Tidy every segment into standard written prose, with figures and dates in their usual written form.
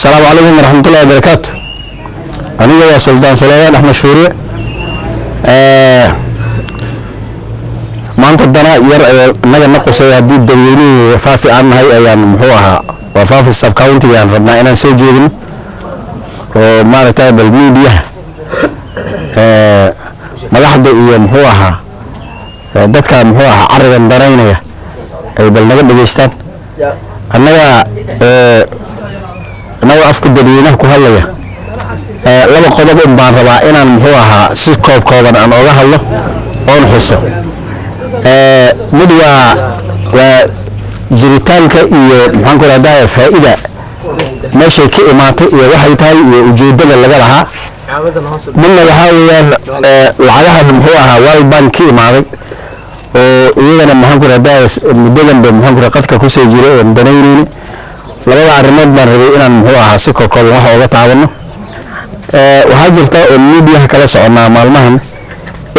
السلام عليكم ورحمة الله وبركاته. أنا يا سلطان سليمان أحمد شوري. ما أنت الدنا نجا نقص يدي الدولي فافي عن هاي أيام محوها وفافي السب كاونتي يعني ربنا أنا سجين وما نتابع الميديا ما لحد يوم محوها دتك محوها عرض درينيا أي بالنجا بجيستان أنا أفكر دليلنا كهلا لما قدم بان ربع إن محوها سكوب كوبان أنا أقول الله أون حسه مدوا وجريتان كإيه محنكر هذا فائدة ماشي كإماتة واحد تاي وجودنا اللي قالها من الهاوية العلاها محوها والبان كإماتة وإذا محنكر هذا مدلنا بمحنكر قد كوسي جرو ودنيرين لما عرمت بان ربع إن محوها سكوب كوبان وها وقتعنا وهاجرت الميديا كلا سعنا معلومهم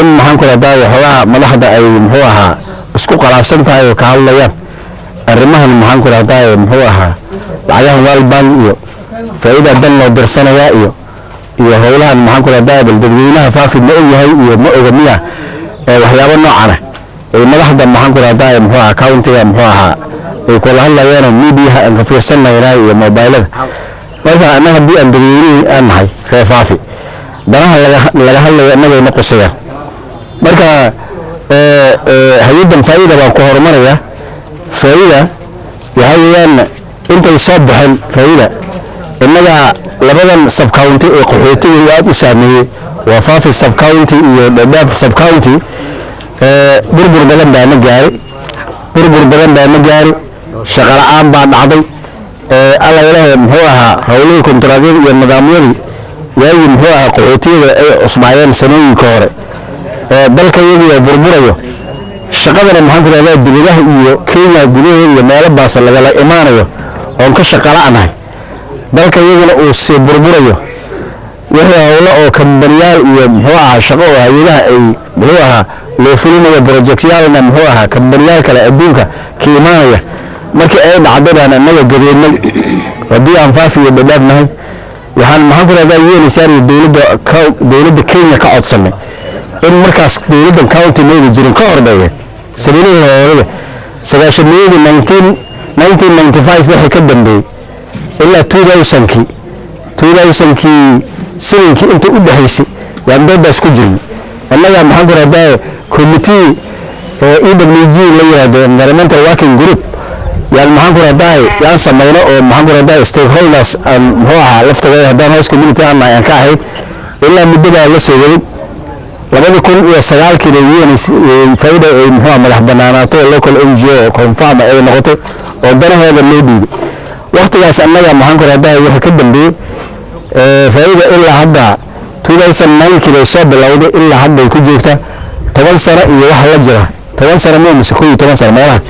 إن محنكر هذا وحلا ملاحظة أي محوها اسكو قلاسن تاي وكهاليان الرمها محنكر هذا محوها بعدها والبان إيو فإذا دلنا درسنا يا إيو هؤلاء محنكر هذا بالدليلنا فافي مؤية هاي إيو مؤية وحيابا نوعنا ملاحظة محنكر هذا محوها كاونتي محوها يقول هلا يانا ميديا أنك في سنة يراي موبايلات وإذا أنا هدي أن دليلي أنا هاي فافي دراها لها أنه نقصيا marka hay'adan faa'iido baan ku horumaraya faa'iido waxa weeyaan intay soo baxeen faa'iido inaga labadan sub county ee qaxootiga aad u saameeyay waa faafi sub county iyo dadaab sub county burbur badan baa na gaari shaqo la'aan baa dhacday alla ilaahay muxuu ahaa hawlihii kontaraadyada iyo nidaamyadii waagii muxuu ahaa qaxootiga ay cusbaayeen sanooyinka hore dalka iyagu burburayo shaqadana maxaan ku raadaa dibadaha iyo Kenya gudaheeda iyo meelo baas laga imaanayo oo ka shaqo la'aanahay dalka iyaguna uu sii burburayo wixii hawlo oo kambaniyal iyo muxuu ahaa shaqo oo hay'adaha ay muxuu ahaa loo fulinayo projectyalna muxuu ahaa kambaniyal kale adduunka ka imaanaya markii ay dhacdaan annaga gadeennay hadii aan faafiyo badbaadnahay waxaan maxaan ku raaddaa UNHCR dawladda Kenya ka codsanay in markaas dawladda county meeting jirin ka horbeeyay sanadihii 1995 wixii ka dambeeyay ilaa 2000kii sininkii inta u dhaxaysay yaan dadaas ku jirin annaga maxaan ku raaddaa committee EWG la yiraahdo environmental working group yaan maxaan ku raaddaa yaan sameeyno oo maxaan ku raaddaa stakeholders muxuu ahaa laftaga haddaan hoos community aan ka ahayn ilaa muddo baa la soo waday labada kun iyo 9 kii faa'iido ay muxuu madax banaanaato local NGO confirm ay noqotay oo danaheeda loo dhiibay waqtigaas annaga maxaan ku raaddaa wixii ka dambeeyay faa'iido ilaa hadda 2009 kii soo bilowday ilaa hadda ay ku joogtaa 10 sano iyo wax la jira 10 sano ma mise 10 sano meelaha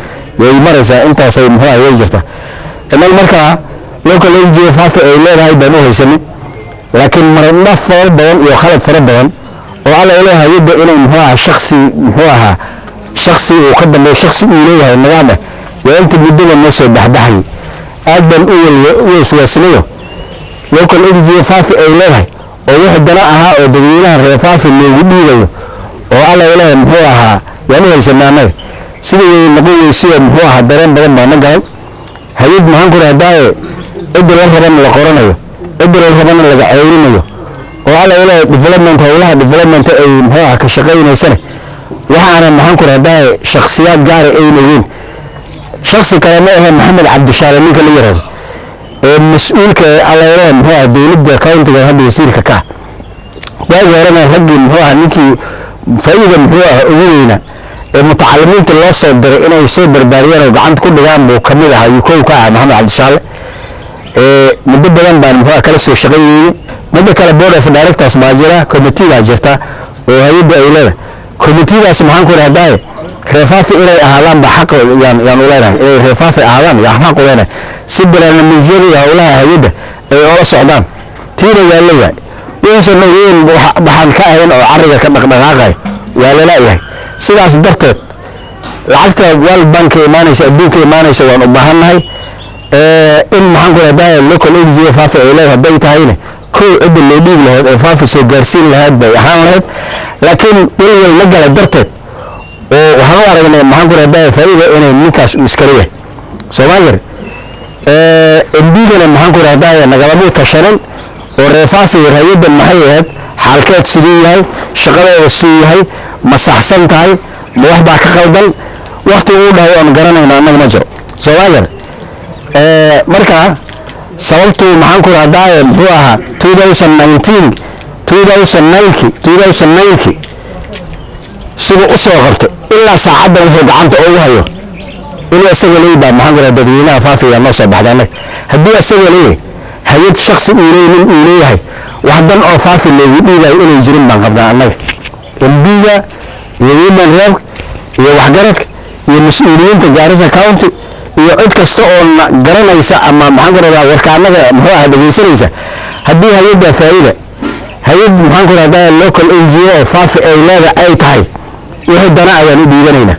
yay maraysaa intaas ay muxuu ay jirta inal marka local NGO faafi ay leedahay baan u haysanay laakiin marna fara badan iyo khalad fara badan oo alla ilaahay yada inay muxuu ahaa shakhsi uu ka dambeeyo shakhsi uu leeyahay nidaam ah inta muddo ma soo baxbaxay aad baan u weeswaasinayo local NGO faafi ay leedahay oo wax dana ahaa oo dadweynaha reer faafi loogu dhiibayo oo alla ilaahay muxuu ahaa yaani haysanaanay sidii noqon weysay muxuu ahaa dareen badan baa na galay hay'ad maxaan ku raadaaye cid la raban la qoranayo cid la raban laga ceyrinayo oo alla ilaahay development hawlaha development ay muxuu ka shaqeynaysan waxaana maxaan ku raaddaa shakhsiyaad gaar ah ay leeyihiin shakhsi kale ma aha Maxamed Cabdishaale ninka la yiraahdo ee mas'uulka alla ilaahay muxuu dawladda county-ga hadda wasiirka ka waaga horena ragii muxuu ninkii faa'iido muxuu ugu weynaa ee mutacalimiinta loo soo diray inay soo barbaariyaan oo gacanta ku dhigaan buu kamid ahaa yukow ka ah Maxamed Cabdishaale muddo badan baan muxuu kala soo shaqeeyay muddo kale board of directors baa jira committee baa jirta oo hay'adda ay leedahay committee-daas maxaan ku raaddaa reefaafi inay ahaadaan ba xaq yaan u leeyahay inay reefaafi ahaadaan yaa xaq u leeyahay si barnaamijyada iyo hawlaha hay'adda ay oo socdaan tiina yaa leeyahay wixii nooyeen waxaan ka ahayn oo cariga ka dhaqdhaqaaqay waa la leeyahay sidaas darteed lacagta wal bank imaanaysa adduunka imaanaysa waan u baahanahay in maxaan ku rahdaa local NGO faafi ay leedahay hadday tahayna kow cidda loo dhiib lahayd ee faafi soo gaarsiin lahayd bay ahaan lahayd laakiin welwel la gala darteed oo waxaan u aragnay maxaan ku rahdaa faa'iida inay ninkaas uu iskala yahay Soomaaliya MBgana maxaan ku rahdaa nagalamu tashanin oo reefaafi hay'addan maxay ahayd xaalkeed sidii yahay shaqadeeda sidii yahay ma saxsan tahay ma wax baa ka qaldan waqti uu dhahay aan garanayna annaga ma jiro Soomaaliya marka sababtu maxaan ku rahdaa muxuu ahaa 2019 sidoo u soo qabtay ilaa saacadda wuxuu gacanta ugu hayo inuu isaga leeyahay maxaan ku rahdaa dadweynaha faafiga ma soo baxdaan haddii isaga leeyahay hay'ad shakhsi uu leeyahay waxdan oo faafi loogu dhiibay inay jirin baan qabnaa annaga MBga iyo women rep iyo waxgaradka iyo mas'uuliyiinta Garissa County iyo cid kasta oo garanaysa ama maxaan ku rahdaa warkaanaga muxuu ahaa dhageysanaysa haddii hay'adda faa'iida hay'ad maxaan ku rahdaa local NGO oo faafi ay leedahay ay tahay wixii dana ayaan u dhiibanaynaa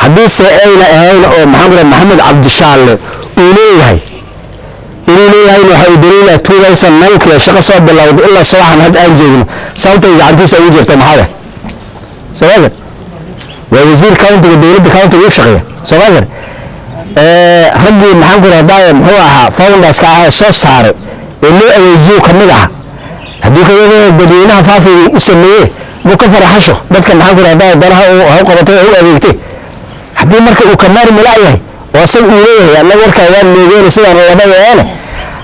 haddii se ayna ahayn oo maxaan ku rahdaa Maxamed Cabdishaalle uu leeyahay inuu leeyahay waxa uu daliilay 2019 shaqo soo bilowday ilaa sawaxan had aan joogno sababtay gacantiisa ugu jirto maxaa sabab waa wasiir county dawladda county uu shaqeeya sabab raggii maxaan ku rahdaa muxuu ahaa founders ka ah soo saaray ee loo adeejiyo kamid ah haddii kayada dadweynaha faafiga u sameeyay muu ka faraxasho dadka maxaan ku rahdaa danaha uu qabatay oo u adeegtay haddii marka uu kamaar malaayahay oo san uu leeyahay annaga warkaa waan leeyahay sidaan laba yeene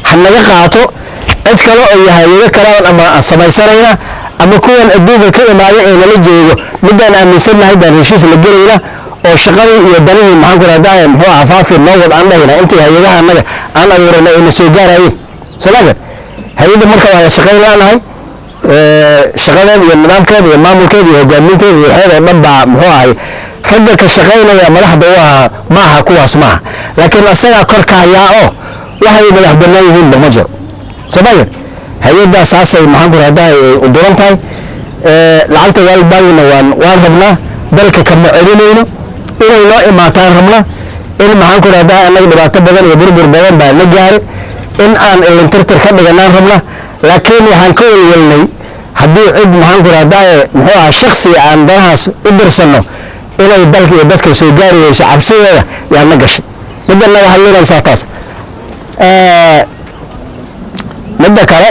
hanaga qaato cid kale oo hay'ado kale ama samaysanayna ama kuwan adduunka ka imaaday ee nala joogo midaan aaminsanahay baan heshiis la galayna oo shaqadii iyo danihii maxaan ku rahdaa muxuu ahaa faafi noo wad aan dhahayna intii hay'adaha annaga aan abuuranay ay soo gaarayeen sabab hay'ada marka waa shaqayn laanahay shaqadeeda iyo nidaamkeeda iyo maamulkeeda iyo hogaaminteeda iyo waxyaabo dhan baa muxuu ahay ragga ka shaqaynaya madaxda waa maaha kuwaas maaha laakiin asaga korka ayaa oo waxay madax banaan yihiin ma jiro sabab hay'adda saasay maxaan ku rahdaa u duran tahay lacagta walbaagna waan rabnaa dalka kama celinayno inay noo imaataan rabnaa in maxaan ku rahdaa annaga dhibaato badan iyo burbur badan baa la gaaray in aan ilintirtir ka dhiganaan rabnaa laakiin waxaan ka welwelnay haddii cid maxaan ku rahdaa muxuu ahaa shakhsi aan danahaas u dirsanno inay dalka iyo dadka soo gaari weyso cabsideeda yaa na gashay midana waxay leedahay taas midda kale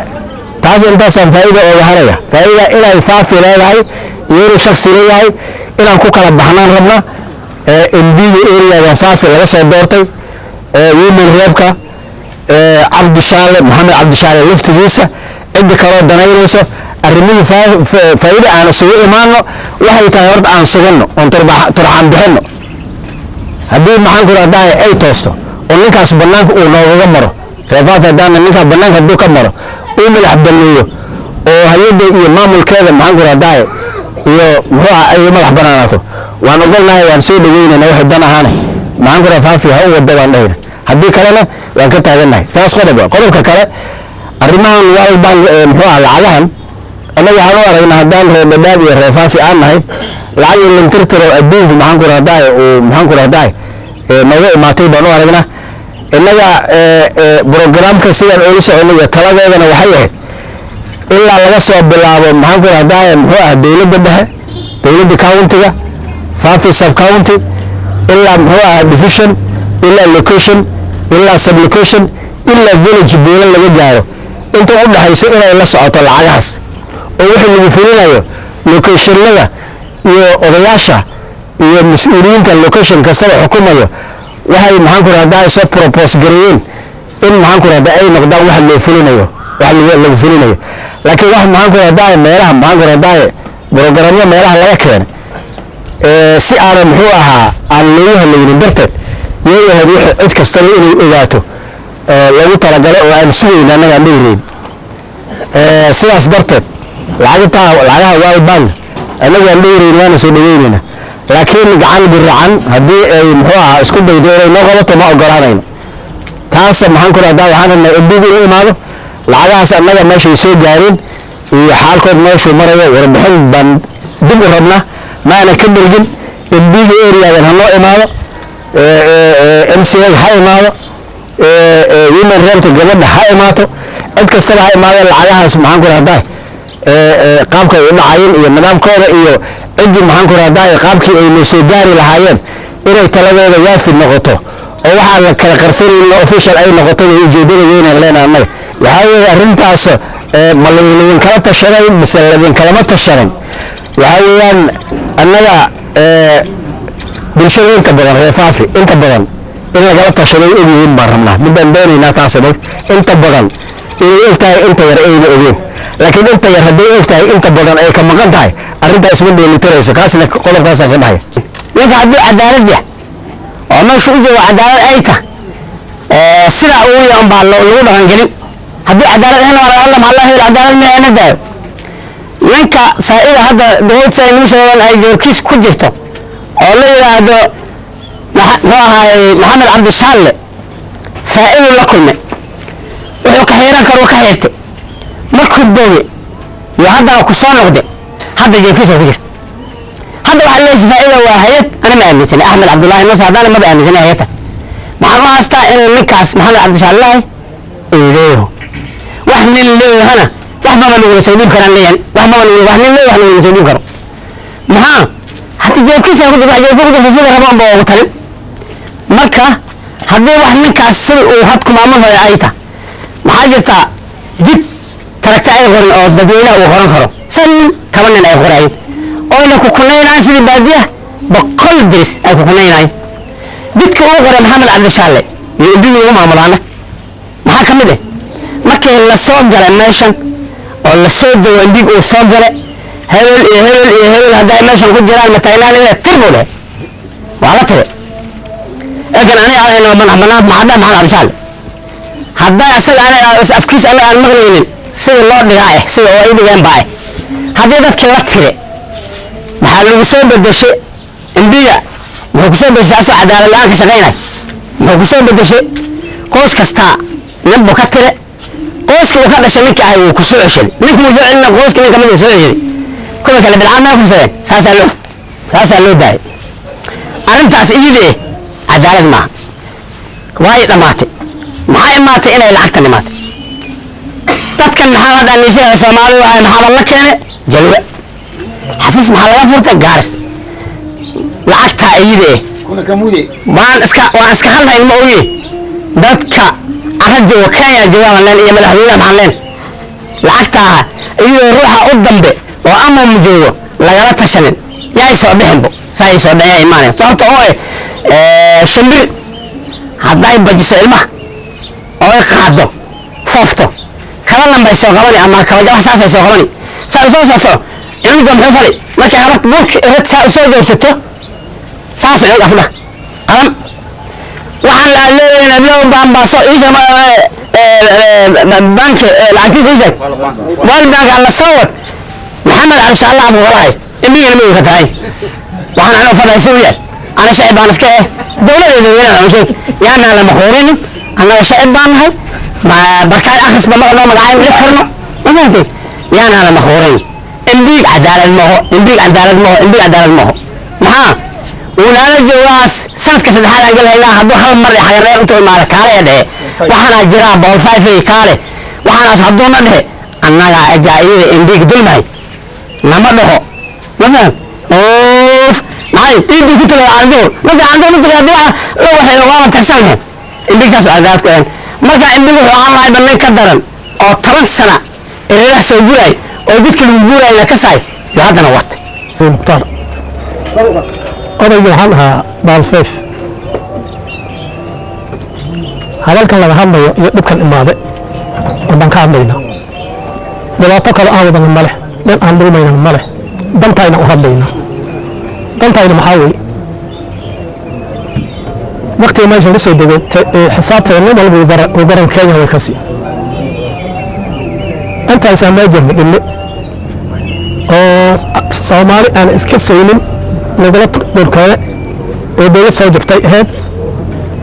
taas intaasaan faa'iido ooga haraya faa'iida inay faafi leedahay iyo inuu shakhsi leeyahay inaan ku kala baxnaan rabna MBga area faafi laga soo doortay women repka Cabdishaalle Maxamed Cabdishaalle laftigiisa cidda kale danaynayso arrimihii faa'iida aan soo imaano waxay tahay horta aan sugano on turxaan bixino haddii maxaan ku rahdaa ay toosto oo ninkaas banaanka uu nooga maro reefaafi haddana ninka banaanka hadduu ka maro uu madax baneeyo oo hay'adda iyo maamulkeeda maxaan ku rahdaa iyo muxuu ahaa ay madax banaanaato waan ogolnahay waan soo dhaweynayna waxay dan ahaana maxaan ku rahdaa faafi ha u wada waan dhahayna haddii kalena waan ka taagannahay taas qodobka kale arrimahan walbaan muxuu ahaa lacagahan annaga waxaan u aragnaa haddaan reebadhaab iyo reefaafi aan nahay lacag ilintirtiro adduunku maxaan ku rahdaa uu maxaan ku rahdaa nooga imaatay baan u aragnaa innaga programka sidaan ula soconay iyo taladeedana waxay ahayd ilaa laga soo bilaabo maxaan ku rahdaa muxuu ahaa dawladda dhexe dawladda countiga faafi sub county ilaa muxuu ahaa division ilaa location ilaa sub location ilaa village buulan laga gaaro inta u dhaxayso inay la socoto lacagahaas oo wixii lagu fulinayo locationada iyo odayaasha iyo mas'uuliyiinta location kasta xukumayo waxay maxaan ku rahdaa soo propose gareeyeen in maxaan ku rahdaa ay noqdaan wax loo fulinayo wax lagu fulinayo laakiin wax maxaan ku rahdaa meelaha maxaan ku rahdaa programyo meelaha laga keenay si aan muxuu ahaa aan loo helaynin darteed yahay cid kasta inay ogaato lagu talagalay oo aan sugeyn anaga dhawreyn sidaas darteed lacagaha walbaan anaga dhawreyn waana soo dhaweynayna laakiin gacan guracan haddii ay muxuu ahaa isku daydo inay noo qabato ma ogolaanayno taas maxaan ku rahdaa waxaan rabnaa MBga inuu imaado lacagahaas annaga meeshay soo gaareen iyo xaalkood meeshuu marayo warbixin baan dib u rabnaa maana ka dhergin MBga areadan ha noo imaado MCA ha imaado women rent gabadha ha imaato cid kastaba ha imaadeen lacagahaas maxaan ku rahdaa qaabka ay u dhacayeen iyo nidaamkooda iyo ciddii maxaan ku rahdaa qaabkii ay soo gaari lahaayeen inay taladeeda waafi noqoto oo waxaa la kala qarsanaynin official ay noqoto ujeedada weyn aan leenahay annaga waxaa weeye arrintaas ma laydin kala tashaday mise laydin kalama tashanin waxaa weeyaan annaga bulshada inta badan reer Faafi inta badan in lagala tashaday ogyihiin baan rabnaa midaan doonaynaa taas inta badan inay ogtahay inta yar ayna ogeen laakiin inta yar hadday ogtahay inta badan ay ka maqan tahay arrintaa isma dheelitirayso kaasna qodobkaasaan ka dhahay ninka haddii cadaalad yah oo meesha u joogo cadaalad ay tahay sidaa uu yahan baa lagu dhaqangelin haddii cadaalad ahna alla maxaa loo heli cadaalad meena daayo ninka faa'iida hadda dowladda ay nuu sheegaan ay joogkiis ku jirto oo la yidhaahdo muxuu ahaay maxamed cabdishaalle faa'iidu la kulmay wuxuu ka xiiran karo ka xiirtay markuu booge iyo haddana ku soo noqde hadda joogkiisa ku jirta hadda waxaa leeyahay faa'iida waa hay'ad ana ma aaminsan axmed cabdullaahi muuse haddana maba aaminsan hay'adda maxaan u haystaa inuu ninkaas maxamed cabdishaalle uu leeyaho wax nin leeyahana wax baba lagula soo dhiib karaan leeyahay wax nin leeyahay lagula soo dhiib karo maxaa حتى جاي كيس أقول لك جاي بقول لك سيد ربان بوغتلم مركا هذي واحد منك السر وهاتكم عمله يا عيتا ما حاجة جيب تركت أي غرن أو بدينا وغرن خرو سن كمان أي غرين أو إنك كنا ناس في البادية بقل درس أي كنا ناي جيت كأوغر محمد عبد الشالي يديني يوم عملانا ما كمله مركا اللي صوت على الناشن أو اللي صوت ده ونديك وصوت على هل هذا ماشي نقول جيران متعينان إذا تربوا له وعلى كده لكن أنا على إنه من بنات محدا محل عبشال هذا أصل أنا أفكيس أنا المغنيين سيد الله بهاي سيد الله يبغى باي هذا ده كلات كده محل وسوب بدشة إنديا وكسوب بدشة عدالة الآن كشغينا وكسوب بدشة قوس كستا نبوا كتير قوس كده كذا شنك أي وكسوب عشان ليك موجود إنه قوس كده كمان وكسوب عشان كل كلام بالعامة كوسين ساسلو داي أنت أسئلة عدالة ما وايد ماتي ما ماتي إلى العقد ماتي تذكر محمد أن يصير سومالي وعي محمد الله كان جلوة حفيز محمد الله فرت جالس العقد أيده كنا كمودي وأنا أسكا هلا المويه تذكر أرجع وكايا جواب لين يمل حبيبه محلين العقد أيده روحه قدام به وأما مجوه لا يلا تشنن يا يسوع بحبه ساي يسوع بيا إيمانه صارت أوه شمبر هذا يبجس علمه أوه خاده فافته كلام لما يسوع غني أما كواجه أساس يسوع غني سأسوع سطو عندهم حفري ما تعرف بوك إذا سأسوع جور ستو سأسوع أفضل قام وحلا اللي نبلو بامباسو إيش ما بنك العزيز إيش والبنك على الصوت محمد على شاء الله أبو غلاي إني أنا فتاي وأنا على فضاء سوريا أنا شعب أنا سكاه دولة أنا مشيك يعني أنا مخورين أنا شعب أنا هاي ما بركان أخلص بمغلوم العالم لكرنا ما فهمتي يعني أنا مخورين إنبيك عدالة المهو إنبيك عدالة المهو إنبيك عدالة المهو ما ولا الجواز سنة كسر حالا قال هنا هذا هم مرة حجرين أنتوا ما كاره ده وحنا جرا بوفاي في كاره وحنا صدقنا ده أنا جاي إنبيك دلماي nama dhaho ma faham oof maxay idii ku tagay aandoor marka aandoor ma tagay adiga la waxay waa taxsanay indhigaas aadaad ku marka indhigu wuxuu aan lahayn nin ka daran oo 10 sano ilaa soo guray oo dadka lagu guray ka saay haddana watay muqtar odayga waxaan ahaa baalfeef hadalkan laga hadlayo iyo dhibkan imaade oo ka hadlayna dhibaato kale aan wadan ma leh لأن عندهم ما ينمله دمتاينا أهدينا دمتاينا محاوي وقت ما يجي نسوي ده حسابته إنه ما وبرن كينيا ويكسي أنت إنسان ما يجي من صومالي أنا إسكسينين نقولت بالكوي ودول سعودي بتاعي هاد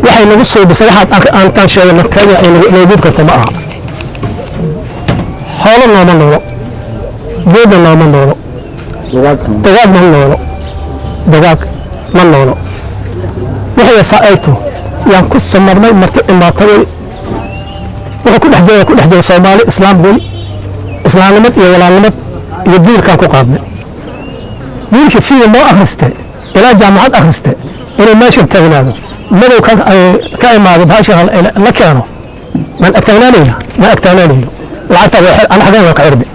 وحين نقصه بصراحة أن كان شيء من كينيا إنه يجود كرتماء حالا ما منه جيدا ما منه دجاج منه دجاج منه وحي سألته yaan ku samarnay marti imaatay wuxuu ku dhex jira Soomaali islaam gool islaamnimad iyo walaalnimad iyo diinkan ku qaadnay wiilkii fiil loo akhristay ilaa jaamacad akhristay inuu meesha taagnaado madow ka imaado baasha la keeno man agtaagnaanayno lacagta ana xagaan way ka xirmi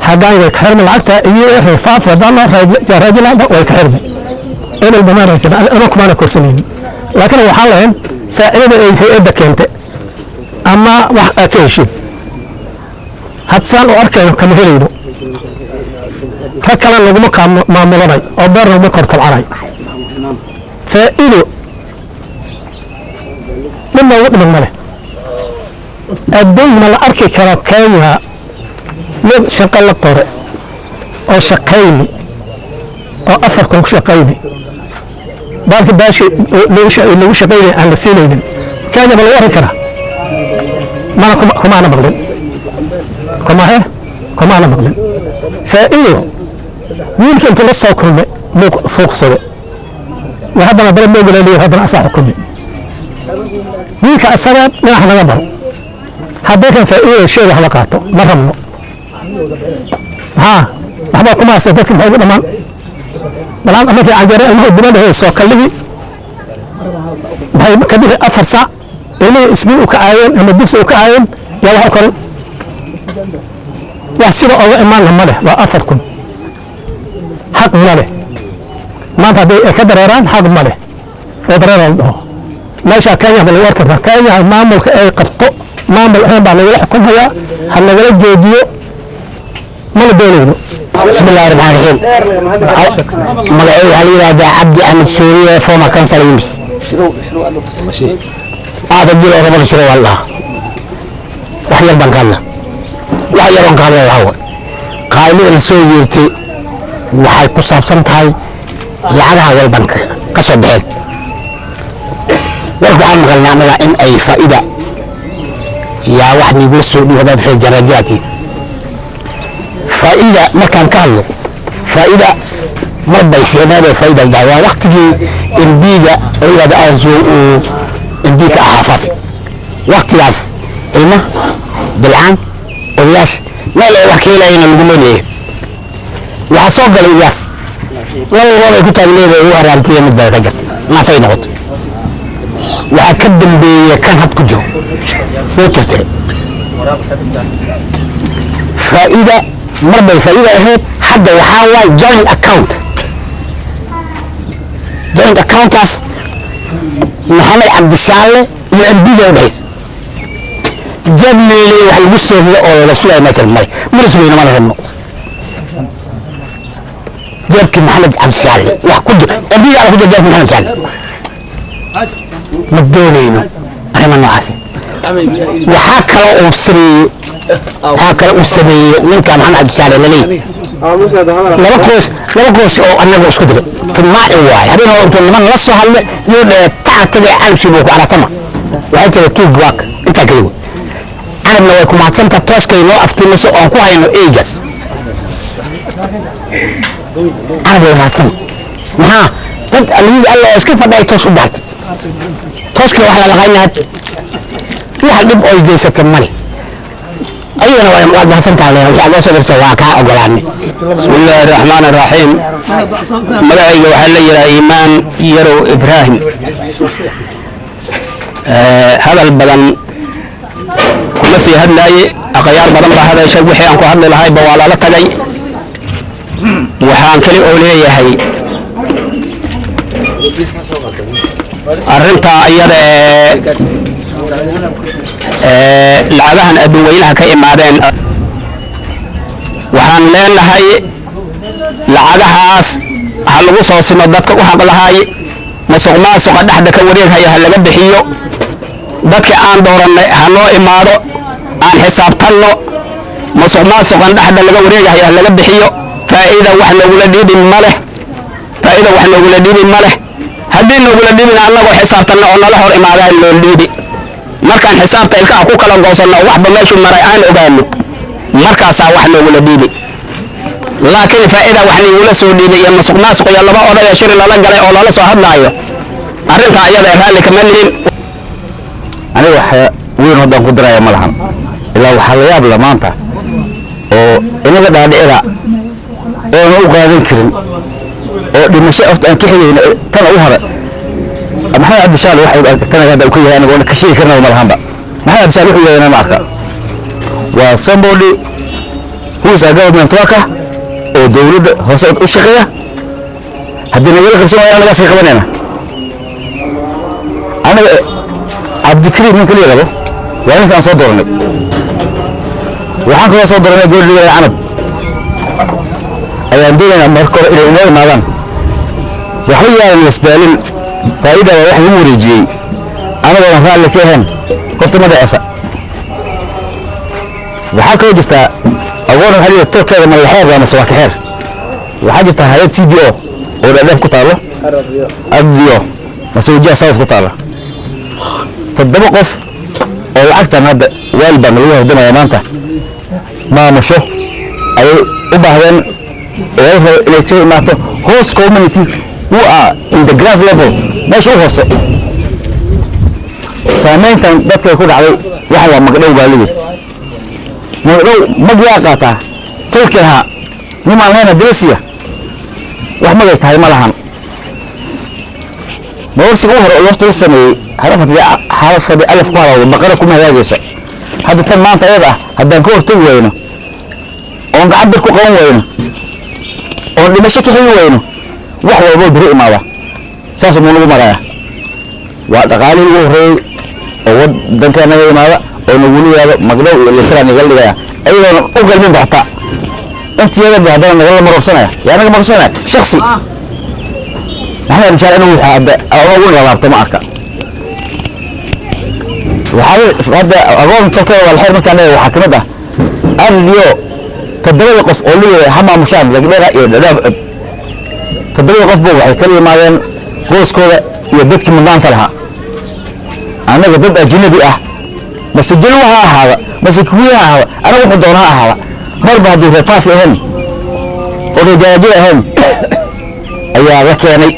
xagaan way ka xirmi lacagta iyo rifaaf wadana raajilada way ka xirmi inuu dhammaanaysa ana kuma korsanaynin laakiin waxaa lahayn saacidada ay hay'adda keentay ama wax ka heshin hadsaan oo arkayno kama helayno ka kala laguma maamulanay oo beer laguma kortabcanay faa'iido لما وقت ماله الدين ما أركي كلا كينها لب شقل الطرق أو شقيني أو أثر كم شقيني بعد باشي لو شقيني على السنين كان بالورق كلا ما كم أنا بغلن كم أنا بغلن فإيه يمكن تلصق كل فوق صدق وهذا ما بلد موجود لي هذا أصح كله ويك السبب نحن نبر حبيت فإيه الشيء اللي حلقاته مرمنا ها أحبا كما استدفن بحيث الأمان بلان أما في عجراء المهو الدماء هي السوق اللي بحيث كبير أفر ساعة إلي اسمين وكعاين أما الدفس وكعاين يلا أكل يحسيبه أولا إمان لما له وأفركم حق ماله ما تبي كدر إيران حق ماله وضرر الله meesha Kenya bal war kartaa Kenya maamulka ay qabto maamul ahaan baa laga xukumayaa hal laga joojiyo mala doonayno bismillaahir rahmaanir rahiim magaciisa waxa la yiraahdaa Cabdi Ahmed Suuriye former council Yimis هذا جيل ربنا شرو والله وحي البنكالنا وحي البنكالنا هو قائمين السوق يرتي وحي كسب سنتهاي لعنها والبنك كسب بحال وقعنا مغلنا ملا إن أي فائدة يا واحد يقول السعودي وضعت في الجراجاتي فائدة ما كان كهله فائدة مربى في هذا فائدة الدعوة وقت دي إنبيجا وإذا أنزو إنبيك أحافظ وقت لاس الماء بالعام والياس ما له وكيل أين الجمهورية وحصوق الياس والله كنت أقول له هو رالتي من الدرجات ما في نقط وأكدم بكان هاد كجو وتفترق فإذا مربى فإذا هي حد وحاول joint account محمد عبد الشعال يعبيه بس جاب لي واحد بص أو رسول الله مثل مالي مرس بينا ما نهمه جابك محمد عبد الشعال وحكده أبيه على كده جاب محمد الشعال مدونينه أنا ما نعسي وحكى أسري من كان محمد عبد الشعال للي لو كوش أو أنا بوش كده في الماء واي هذين هو أنتم من نصه هلا يقول تعتدي عن شبوك على تما وأنت توب واك أنت كده أنا من وياكم مع سنة توش كي لو أفتنس أو أنكوا هينو إيجاز أنا بقول مع سنة ما قلت اللي قال له كيف بدأ توش بعد توش كي واحد لغاية واحد يبقى يجلس كمالي أيوة أنا واحد حسنت عليه وحاجة صدرت واقع أقولاني بسم الله الرحمن الرحيم ملعي وحل يرى إيمان يرو إبراهيم هذا البلن كل سي هدلاي أغيار بدن هذا شيء وحي أنكو هدل لهاي بوالا لقلي وحان كلي أولي هي أرنتا أيضا لعبهن أدويلها كإمارين waxaan leenahay lacagahaas hal lagu soo simo dadka u xaq lahaay musuqmaasuqa dhaxda ka wareegaya hal laga bixiyo dadka aan dooranay ha noo imaado aan xisaabtanno musuqmaasuqan dhaxda laga wareegaya hal laga bixiyo faa'iida wax lagula dhiibin ma leh haddii nagula dhiibin annagoo xisaabtanno oo nala hor imaadaan loo dhiibi markaan xisaabta ilkaha ku kala goosanno waxba meeshu maray aan ogaano markaasaa wax loogula dhiibay laakiin faa'iida wax nagula soo dhiibay iyo musuqmaasuq iyo laba odaya shir lala galay oo lala soo hadlaayo arrintaa iyada raalli kama nihin aniga waxa weyn haddaan ku diraya ma lahan ilaa waxaa la yaab la maanta oo inaga dhaadhicida oona u qaadan karin oo dhimasho horta aan ka xigayna tan u hore maxamed cabdishaal waxa tan hadda ku yahay aniga ka sheegi karnaa ma lahanba maxamed cabdishaal wuxuu yahay ma arka waa somebody who is a government worker oo dawladda hoose u shaqeeya haddii nagala qabsan waayaan naga sii qabanayna aniga cabdikariim ninka la yidhahdo waa ninka aan soo dooranay waxaan kaloo soo dooranay gabadh la canab ayaan doonaynaa marka hore inay inoo imaadaan waxba yaalan lasdaalin faa'iida waa wax lagu wareejiyey anagoon raalli ka ahayn horta ma dhaceysa waxaa kaloo jirtaa agoon waxaa liya tolkeeda ma laxeer baa mase waa ka xeer waxaa jirtaa hayad c b o oo dhaadheef ku taalo arbiyo mase wajiha south ku taala 7 qof oo lacagtan hadda weel baan lagu hordamaya maanta maamusho ayay u baahdeen inay ka imaato host community who are in the grass level meesha u hoose saameyntan dadkay ku dhacday waxan waa magdhow baa lidii magdhow magyaa qaataa tolkeha nimaan hayna dilasiya wax magay tahay ma lahan mawrsiga u hore oo waqti la sameeyey xarafadii alaf ku halawdo baqara kuma hagaagayso hadda tan maanta ayada ah haddaan ka hortagi wayno oon gacan bir ku qaban wayno oon dhimasho ka xigi wayno wax walbo biri imaada saas muu nagu maraya waa dhaqaalihii ugu horreeyey oo waddanka naga imaada oo nagu liyaado magdhow iyo litraan naga dhigaya ayadoona u qalmin baxta intiyada haddana nagala marorsanaya yaa naga marorsanaya shaksi maxamed abdishaal inuu hadda ugu laabto ma arka waxaa hadda agoon tolkeeda waa laxeer markaan leeyahay waxaa kamid ah ariyo 7 qof oo leeyahay ha maamushaan lagdheera iyo dhadhaab cub 7 qof buu waxay kala yimaadeen qoyskooda iyo dadkii mudnaanta lahaa anaga dad ajnabi ah mase jalwa ha ahaada mase kuwiya ha ahaada anaga wuxuu doonaa ha ahaada marba haddii reefaafi ahayn oo rajaajo ahayn ayaa la keenay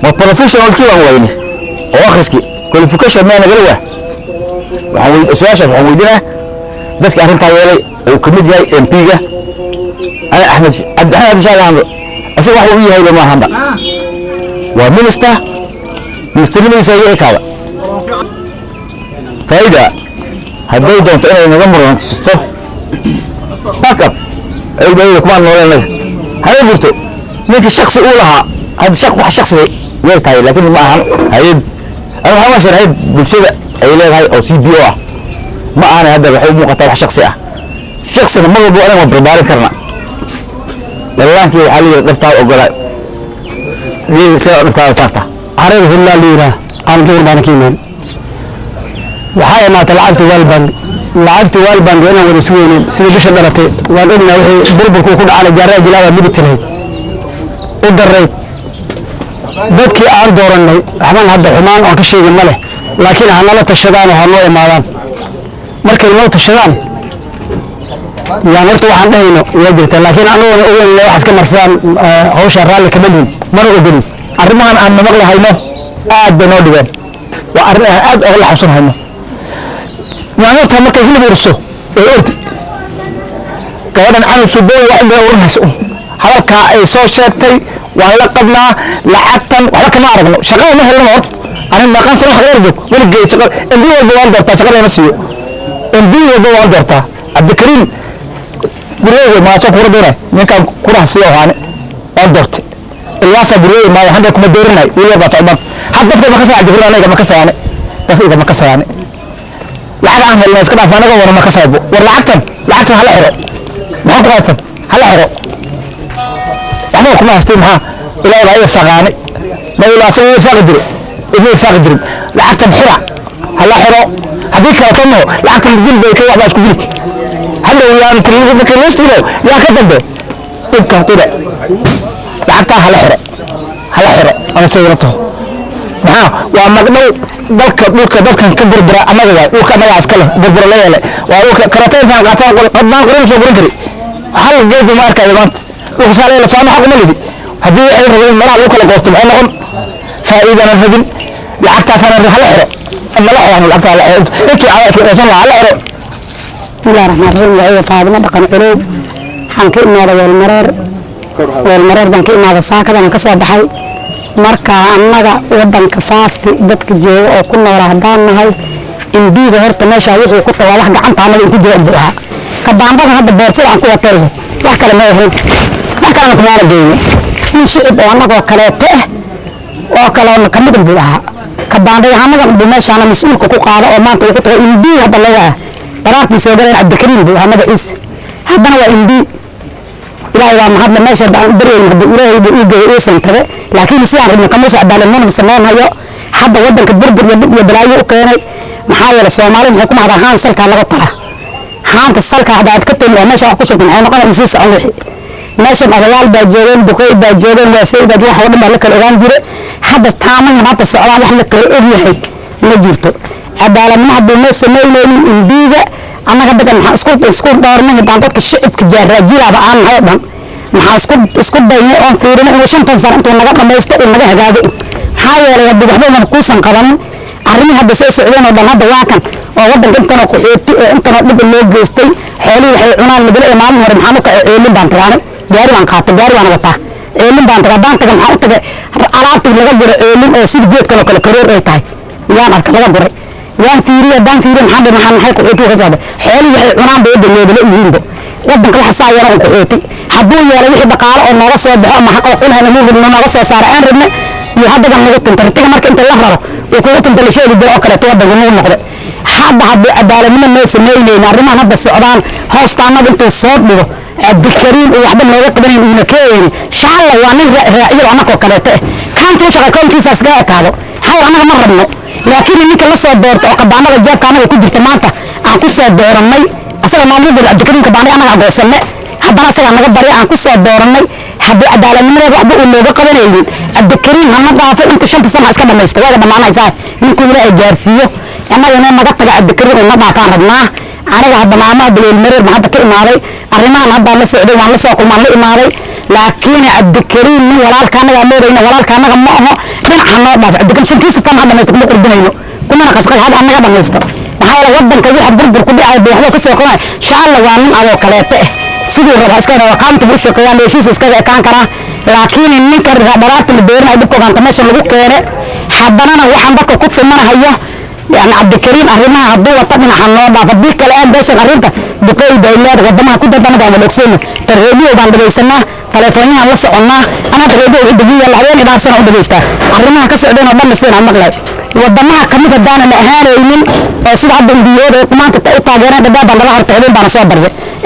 ma professionalkii waan wayne oo akhriskii qualification ma nagala waa su'aashaas waxaan weydiinaa dadka arrintaa yeelay oo ka mid yahay MP-ga ana Axmed Abdishaal asiga waxa uu yahay ma ahamba waa ministernimadiisa ay kaada faa'iida hadday doonto inay naga muransisto backup ay bayda kuma nooleena hada jirto ninka shakhsi uu lahaa hada wax shakhsi way tahay laakiin ma ahan hay'ad أنا ما أعرف هاي بلشة أيلها هاي أو CBO ما أنا هذا بحب مقطع شخصي شخص ما هو أنا ما برباري كرنا لله كي علي رفتها أقول ليه سأ رفتها سافته عرب الله ليرة أنا جور بانكيمان وحاي ما طلعت والبان أنا ورسولي سيد بشر درتي وقلنا بربك وكل على جرائد جلالة بدي تريد ودريت dadkii aan dooranay waxbaan hadda xumaan oo ka sheegin ma leh laakiin ha nala tashadaan oo ha noo imaadaan markay noo tashadaan yaan horta waxaan dhahayno waa jirta laakiin anagoona ogeyn waxaas ka marsadaan hawsha raalli kama lihin mana ogolin arrimahan aan namaqli hayno aad bay noo dhibeen waa arrin aad oga la xabsan hayno yaan horta markay hilib uriso ee ordi gabadhan canug suubooya wax bay urinayso hadalkaa ay soo sheegtay waan la qabnaa lacagtan waxba kama aragno shaqada ma helno hor arin maqan soo xareer joog waligay shaqada indii walba waan doortaa shaqada ma siiyo indii walba waan doortaa Abdikariim guriyada ma soo kura doonay ninkan kura siiyo waxaan aan doortay ilaasa guriyada ma waxaan kuma dooranay waliba baa tacban hadda dadka ma ka saacay guriyada anaga ma ka saacay dadka ma ka saacay lacag aan helno iska dhaaf anaga wana ma ka saacay war lacagtan hala xiro ma ku haysan hala xiro أنا كم أستمها إلى رأي ساقاني ما إلى سوي ساقدر إبني ساقدر لحتى الحرة هلا حرة هذيك أتمه لحتى الجيل بيكي واحد أسكت هلا ويا أنت اللي بكر ليش بلو يا كذب به يبقى كده لحتى هلا حرة أنا سيرته ها وأما بلك كبر برا أما جا وكما يعسكله برا لا يلا وأوك كرتين كان قطع قد ما قرن شو برجري هل جيد ما أركض وكسالة لفامة حق ملدي هذه أي رجل مرة لوك لقطة معنا faa'iidana rabin lacagtaasana hala xiro ama la xiro lacagta intii caawad ka qaadan la xiro bismillaahi raxmaani raxiim waa faadimo dhaqan culow waxaan ka imaaday weelmareer baan ka imaaday saakadan ka soo baxay marka annaga wadanka faafi dadka jooga oo ku nool haddaan nahay imbiga horta meesha wuxuu ku tagaa wax gacanta annaga ku jira buu ahaa ka baambada hadda boorsada aan ku watay wax kale ma ahayn wax kale kuma aragayno in shicib oo annagoo kaleeto ah oo kale ka mid buu ahaa ka baambada annaga meeshaana mas'uulka ku qaado oo maanta uu ku tagaa imbiga hadda laga daraartii soo galeen cabdikariim buu ahaa magaciisa haddana waa imbi ilaahay waa mahadle meesha aan bareen hadda ilaahay buu u geeyay oo santabe laakiin si aan rabno kama soo cadaaladnimo sameeynayo hadda wadanka burbur iyo balaayo u keenay maxaa yeelay Soomaaliya waxay ku mahadaan haan salka laga tara haanta salka hada aad ka toon waa meesha wax ku shaqeyn ay noqon insi socon wixii meesha odayaal baa joogeen duqeey baa joogeen waa sayid wax oo dhan la kala ogaan jiray hadda taaman maanta socdaan wax la kala og yahay ma jirto cadaaladnimo hadii ma sameeyeen imbiga annaga badan maxaa isku dhaarnay baan dadka shicibka jaarajilaba aan nahay dhan maxaa isku daynay oo fiirino in 5 sano intuu naga dhamaysto in naga hagaago maxaa yeelay hadii waxba ku san qaban arrin hadda soo socdeen oo dhan hadda waa kan oo wadanka inta oo qaxooti inta dhib loo geystay xoolo waxay cunaan midna maalin hore maxaa ka eelin baan tagaanay gaari baan qaatay gaari waan wataa eelin baan tagaa baan tagaa maxaa u tagay alaabtii laga guro eelin oo sida geedka kale kareer ay tahay yaan arka laga guray waan fiiriyo maxay qaxooti ka soo xoolo waxay cunaan bay leebele yihiin wadanka waxa saayana oo qaxooti hadduu yeelay wixii dhaqaale oo naga soo baxo ma xaq u leeyahay inuu naga soo saaro aan rabna iyo hadda nagu tintartiga marka inta la raro oo ku tinta sheegi jiro oo kale wadanka uu noqdo hadda cadaaladnimo ma sameeyeen arrimahan hadda socdaan hoostaanada intuu soo dhigo abdikariim oo waxba nooga qabanay inuu keenay shaalla waa nin raaciyo anako kale kaantu shaqo koolkiisa iska taado hay anaga ma rabno laakiin ninka la soo doorto oo qabaanada jeebka anaga ku jirta maanta aan ku soo dooranay asaga maamulka abdikariim qabaanay anaga goosanay haddana asaga naga bari aan ku soo dooranay haddii cadaaladnimada waxba uu nooga qabanaynin abdikariim hana dhaafo inta 5 sano iska dhamaysto waa dhamaanaysaa ninku ilaahay gaarsiiyo annaga naga taga abdikariim oo dhaafaan rabnaa anaga hadda maamada weelmareer ma hadda ka imaaday arrimahan hadda la socday waan la soo kulmaan la imaaday laakiin abdikariim nin walaalka anaga meelayna walaalka anaga ma aha dhinaca noo dhaaf abdikariim 5 sano hadda ma qordinayno kuma qasqal hada anaga dhamaysto maxaa yeelay wadanka waxa burbur ku dhacay waxba ka soo qoray shaalla waa nin adoo kaleete sidoo raba iska raba kaantu u shaqeeyaan heshiis iska kaan kara laakiin ninka dharaarta la beerna dib ku ganta meesha lagu keenay haddana waxaan dadka ku tumanayo يعني عبد الكريم أرمها عبدوه طبعا حنوضع فبيك الآن باش أرمتها بقي دايلات قدمها كده بنا بعمل أكسين ترهيبيه وبعد بيسنا تلفونيها وصعنا أنا ترهيبيه الدقيقة اللي علينا بعد سنة ودقيقة أرمها كسعدين وضم السين على المغلب وضمها كمية الدانا الأهالي من سيد عبد البيور ما تتقطع جينا دبابا الله هرتعلين بعد صبر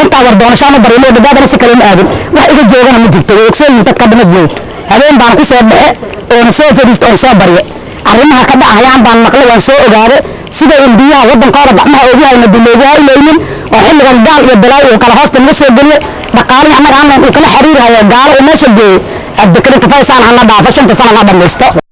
انت وردونا شانو بريلو دبابا نسي كلام آدم وإذا جوغنا مجلتو ويكسين تتقدم الزيوت هذين بعد كسو بحي ونسوه فريست ونصبر arrimaha ka dhacayaan baan maqlay waan soo ogaaday sida Indiya wadankooda gacmaha ugu hayna bilowgaa ilaynin oo xilligan gaal iyo dalay oo kala hoosta laga soo galay dhaqaalaha anaga aan u kala xiriirayo gaal oo meesha geeyay abdikariim faysal hana dhaafo 5 sano ma dhamaysto